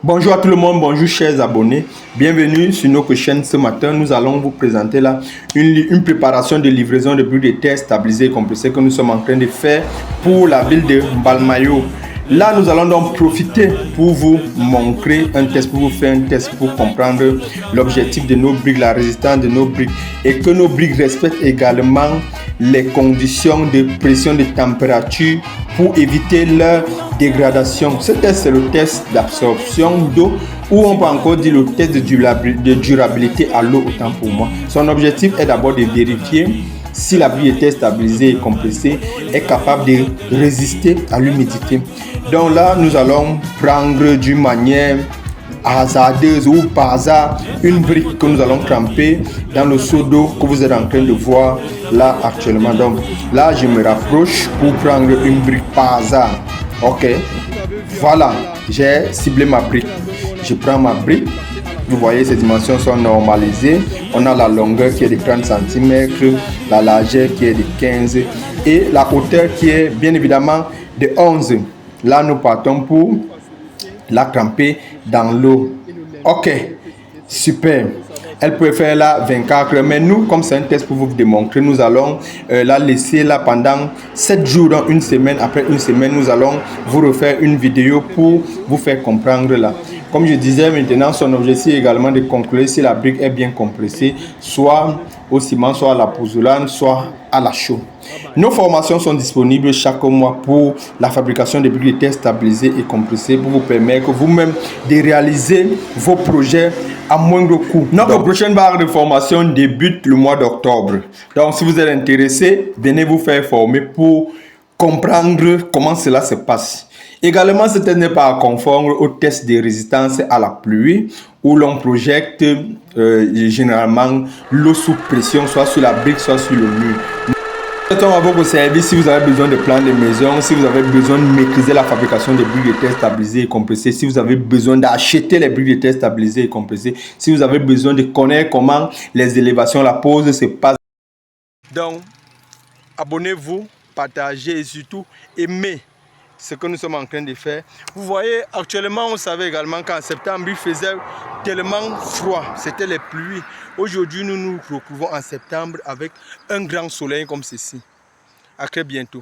Bonjour à tout le monde, bonjour chers abonnés, bienvenue sur notre chaîne. Ce matin, nous allons vous présenter là une préparation de livraison de briques de terre stabilisées et compressées que nous sommes en train de faire pour la ville de Mbalmayo. Là, nous allons donc profiter pour vous montrer un test, pour vous faire un test pour comprendre l'objectif de nos briques, la résistance de nos briques et que nos briques respectent également les conditions de pression de température pour éviter leur dégradation. Ce test, c'est le test d'absorption d'eau ou on peut encore dire le test de durabilité à l'eau autant pour moi. Son objectif est d'abord de vérifier si la brique était stabilisée et compressée est capable de résister à l'humidité. Donc là, nous allons prendre d'une manière hasardeuse ou par hasard une brique que nous allons tremper dans le seau d'eau que vous êtes en train de voir là actuellement. Donc là, je me rapproche pour prendre une brique par hasard. Ok, voilà, j'ai ciblé ma brique. Je prends ma brique. Vous voyez, ces dimensions sont normalisées. On a la longueur qui est de 30 cm, la largeur qui est de 15 et la hauteur qui est bien évidemment de 11. Là, nous partons pour la tremper dans l'eau. Ok, super. Elle peut faire là 24 heures, mais nous, comme c'est un test pour vous démontrer, nous allons la laisser là pendant 7 jours, dans une semaine. Après une semaine, nous allons vous refaire une vidéo pour vous faire comprendre là. Comme je disais maintenant, son objectif est également de conclure si la brique est bien compressée, soit au ciment, soit à la pouzzolane, soit à la chaux. Nos formations sont disponibles chaque mois pour la fabrication de briques de terre stabilisées et compressées pour vous permettre vous-même de réaliser vos projets à moindre coût. Notre prochaine barre de formation débute le mois d'octobre. Donc, si vous êtes intéressé, venez vous faire former pour comprendre comment cela se passe. Également, ce test n'est pas conforme au test de résistance à la pluie où l'on projette généralement l'eau sous pression, soit sur la brique, soit sur le mur. Nous sommes à votre service si vous avez besoin de plans de maison, si vous avez besoin de maîtriser la fabrication des briques de terre stabilisées et compressées, si vous avez besoin d'acheter les briques de terre stabilisées et compressées, si vous avez besoin de connaître comment les élévations, la pose se passe. Donc, abonnez-vous, partagez et surtout aimez ce que nous sommes en train de faire. Vous voyez, actuellement, on savait également qu'en septembre, il faisait tellement froid. C'était les pluies. Aujourd'hui, nous nous retrouvons en septembre avec un grand soleil comme ceci. À très bientôt.